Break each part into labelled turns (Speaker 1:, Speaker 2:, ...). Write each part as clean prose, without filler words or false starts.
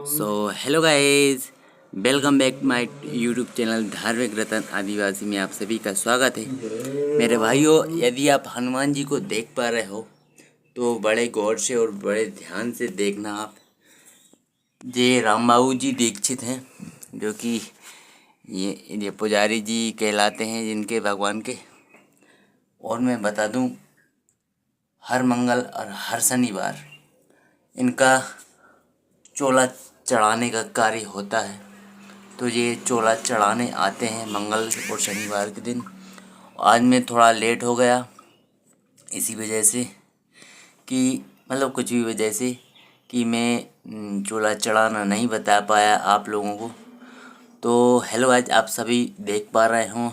Speaker 1: So hello guys, welcome back my YouTube channel धार्मिक रतन आदिवासी में आप सभी का स्वागत है। मेरे भाइयों, यदि आप हनुमान जी को देख पा रहे हो तो बड़े गौर से और बड़े ध्यान से देखना। आप ये रामबाबू जी दीक्षित हैं, जो कि ये पुजारी जी कहलाते हैं जिनके भगवान के। और मैं बता दूं, हर मंगल और हर शनिवार इनका चोला चढ़ाने का कार्य होता है। तो ये चोला चढ़ाने आते हैं मंगल और शनिवार के दिन। आज मैं थोड़ा लेट हो गया इसी वजह से कि मतलब कुछ भी वजह से कि मैं चोला चढ़ाना नहीं बता पाया आप लोगों को। तो हेलो, आज आप सभी देख पा रहे हों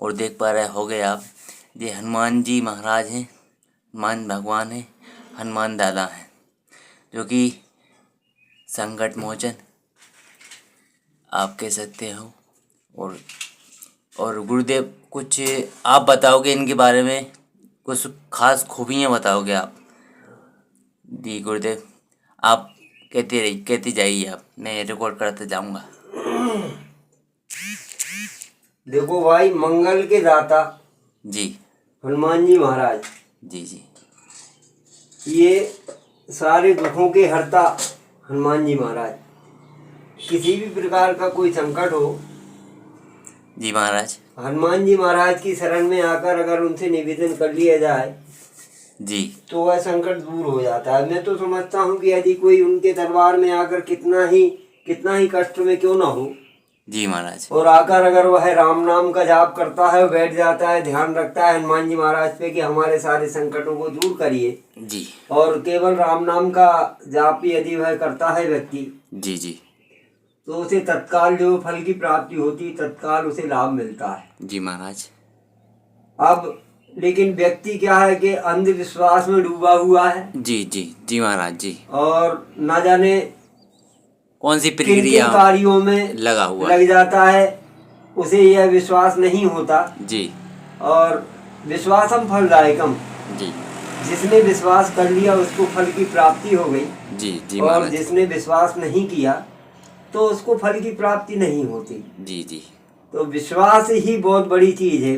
Speaker 1: और देख पा रहे होगे आप, ये हनुमान जी महाराज हैं, हनुमान भगवान हैं, हनुमान दादा हैं, जो कि संकट मोचन आप कह सकते हो। और गुरुदेव, कुछ आप बताओगे इनके बारे में, कुछ खास खूबियाँ बताओगे आप? जी गुरुदेव, आप कहते जाइए, आप, मैं रिकॉर्ड करते जाऊंगा।
Speaker 2: देखो भाई, मंगल के दाता
Speaker 1: जी
Speaker 2: हनुमान जी महाराज,
Speaker 1: जी जी
Speaker 2: ये सारे दुखों के हरता हनुमान जी महाराज। किसी भी प्रकार का कोई संकट हो,
Speaker 1: जी महाराज,
Speaker 2: हनुमान जी महाराज की शरण में आकर अगर उनसे निवेदन कर लिया जाए
Speaker 1: जी
Speaker 2: तो वह संकट दूर हो जाता है। मैं तो समझता हूँ कि यदि कोई उनके दरबार में आकर कितना ही कष्ट में क्यों ना हो,
Speaker 1: जी महाराज,
Speaker 2: और आकर अगर वह राम नाम का जाप करता है, बैठ जाता है, ध्यान रखता है हनुमान जी महाराज पे कि हमारे सारे संकटों को दूर करिए,
Speaker 1: जी
Speaker 2: और केवल राम नाम का जाप यदि वह करता है व्यक्ति,
Speaker 1: जी जी
Speaker 2: तो उसे तत्काल जो फल की प्राप्ति होती, तत्काल उसे लाभ मिलता है।
Speaker 1: जी महाराज।
Speaker 2: अब लेकिन व्यक्ति क्या है कि अंधविश्वास में डूबा हुआ है,
Speaker 1: जी जी जी महाराज जी,
Speaker 2: और ना जाने
Speaker 1: कौन सी
Speaker 2: किन
Speaker 1: प्रक्रिया
Speaker 2: किन कार्यों में
Speaker 1: लगा हुआ
Speaker 2: लग जाता है, उसे यह विश्वास नहीं होता।
Speaker 1: जी
Speaker 2: और विश्वासम फलदायकम,
Speaker 1: जी
Speaker 2: जिसने विश्वास कर लिया उसको फल की प्राप्ति हो गई,
Speaker 1: जी जी
Speaker 2: और
Speaker 1: महाराज,
Speaker 2: जिसने विश्वास नहीं किया तो उसको फल की प्राप्ति नहीं होती।
Speaker 1: जी जी
Speaker 2: तो विश्वास ही बहुत बड़ी चीज है।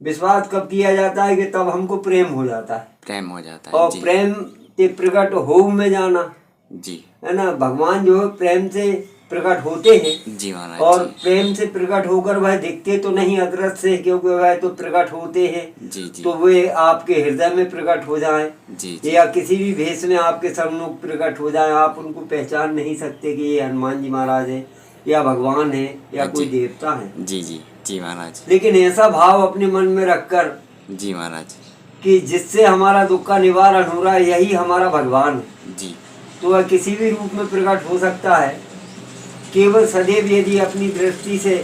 Speaker 2: विश्वास कब किया जाता है कि तब हमको प्रेम हो जाता है,
Speaker 1: प्रेम हो जाता है।
Speaker 2: और
Speaker 1: जी
Speaker 2: प्रेम ते प्रकट हो में जाना,
Speaker 1: जी
Speaker 2: है ना। भगवान जो है प्रेम से प्रकट होते हैं,
Speaker 1: जी महाराज,
Speaker 2: और
Speaker 1: जी
Speaker 2: प्रेम से प्रकट होकर वह दिखते तो नहीं अदृश्य से, क्योंकि वह तो प्रकट होते हैं
Speaker 1: जी जी
Speaker 2: तो वे आपके हृदय में प्रकट हो जाएं,
Speaker 1: जी जी
Speaker 2: या किसी भी भेष में आपके सम्मुख प्रकट हो जाएं। आप उनको पहचान नहीं सकते कि ये हनुमान जी महाराज है, या भगवान है, या कोई
Speaker 1: जी
Speaker 2: देवता है।
Speaker 1: जी जी जी महाराज,
Speaker 2: लेकिन ऐसा भाव अपने मन में रखकर
Speaker 1: जी महाराज,
Speaker 2: कि जिससे हमारा दुख का निवारण हो रहा है, यही हमारा भगवान है,
Speaker 1: जी
Speaker 2: तो वह किसी भी रूप में प्रकट हो सकता है। केवल सदैव यदि अपनी दृष्टि से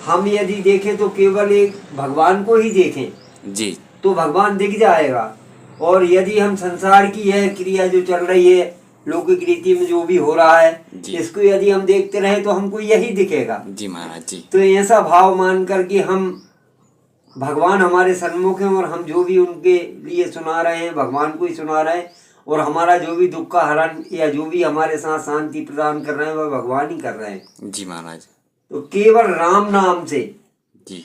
Speaker 2: हम यदि देखें तो केवल एक भगवान को ही देखें
Speaker 1: जी
Speaker 2: तो भगवान दिख जाएगा। और यदि हम संसार की यह क्रिया जो चल रही है, लौकिक रीति में जो भी हो रहा है, इसको यदि हम देखते रहे तो हमको यही दिखेगा।
Speaker 1: जी महाराज जी,
Speaker 2: तो ऐसा भाव मान कर कि हम भगवान हमारे सन्मुख हैं, और हम जो भी उनके लिए सुना रहे हैं भगवान को ही सुना रहे हैं, और हमारा जो भी दुख का हरण या जो भी हमारे साथ शांति प्रदान कर रहे हैं वह भगवान ही कर रहे हैं।
Speaker 1: जी महाराज,
Speaker 2: तो केवल राम नाम से,
Speaker 1: जी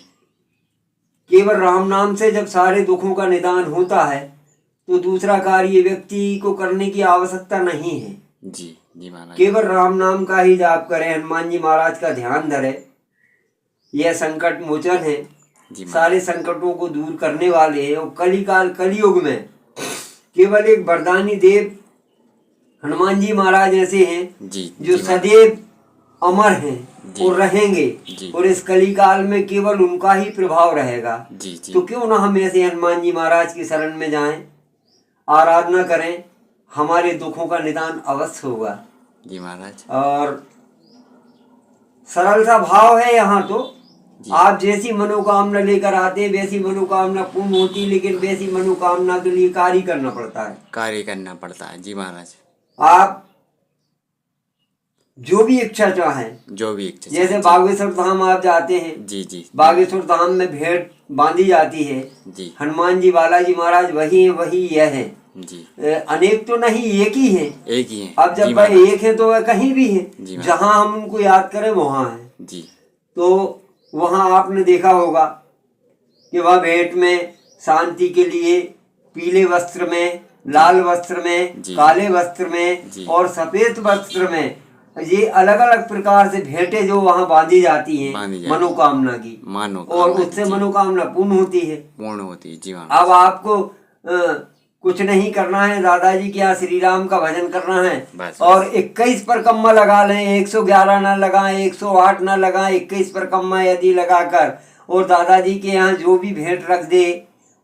Speaker 2: केवल राम नाम से जब सारे दुखों का निदान होता है तो दूसरा कार्य व्यक्ति को करने की आवश्यकता नहीं है।
Speaker 1: जी जी महाराज,
Speaker 2: केवल राम नाम का ही जाप करें, हनुमान जी महाराज का ध्यान धरे, यह संकट मोचन है, सारे संकटों को दूर करने वाले हैं। और कलियुग में केवल एक वरदानी देव हनुमान जी महाराज ऐसे हैं
Speaker 1: जी
Speaker 2: जो सदैव अमर हैं और रहेंगे, और इस कलिकाल में केवल उनका ही प्रभाव रहेगा।
Speaker 1: जी जी,
Speaker 2: तो क्यों ना हम ऐसे हनुमान जी महाराज की शरण में जाएं, आराधना करें, हमारे दुखों का निदान अवश्य होगा।
Speaker 1: जी महाराज,
Speaker 2: और सरल सा भाव है यहाँ। तो आप जैसी मनोकामना लेकर आते हैं वैसी मनोकामना पूर्ण होती, लेकिन वैसी मनोकामना के लिए कार्य करना पड़ता है।
Speaker 1: कार्य करना पड़ता है। जी महाराज,
Speaker 2: आप जो भी इच्छा चाहें,
Speaker 1: जो भी इच्छा,
Speaker 2: जैसे बागेश्वर धाम आप जाते हैं,
Speaker 1: जी जी,
Speaker 2: बागेश्वर धाम में भेंट बांधी जाती है,
Speaker 1: जी
Speaker 2: हनुमान जी बालाजी महाराज वही है, वही यह है।
Speaker 1: जी।
Speaker 2: अनेक तो नहीं, एक ही है।
Speaker 1: एक ही है।
Speaker 2: अब जब वह एक है तो वह कहीं भी है, जहां हम उनको याद करें वहां है
Speaker 1: जी।
Speaker 2: तो वहां आपने देखा होगा कि वह भेंट में शांति के लिए पीले वस्त्र में, लाल वस्त्र में, काले वस्त्र में और सफेद वस्त्र में, ये अलग अलग प्रकार से भेंटें जो वहां बांधी जाती हैं मनोकामना की, और उससे मनोकामना पूर्ण होती है। जी। अब आपको कुछ नहीं करना है, दादाजी के यहाँ श्री राम का भजन करना है और 21 परिक्रमा लगा लें, 111 न लगाएं, 108 न लगाएं, 21 परिक्रमा यदि लगाकर और दादाजी के यहाँ जो भी भेंट रख दे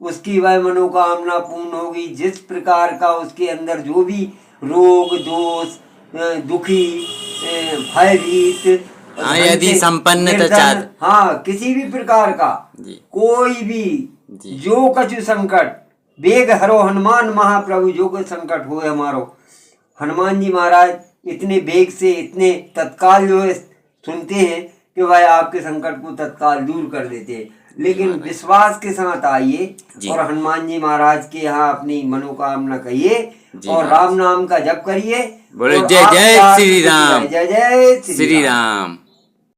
Speaker 2: उसकी वह मनोकामना पूर्ण होगी। जिस प्रकार का उसके अंदर जो भी रोग दोष, दुखी, भयभीत,
Speaker 1: यदि संपन्नता,
Speaker 2: हाँ किसी भी प्रकार का कोई भी जो कछु संकट, बेग हरो हनुमान महाप्रभु, जो कोई संकट हो हमारो, हनुमान जी महाराज इतने बेग से, इतने तत्काल जो है सुनते हैं कि भाई आपके संकट को तत्काल दूर कर देते हैं। लेकिन विश्वास के साथ आइए और हनुमान जी महाराज के यहाँ अपनी मनोकामना कहिए और राम नाम का जप करिए।
Speaker 1: बोले जय जय श्री राम,
Speaker 2: जय जय
Speaker 1: श्री राम।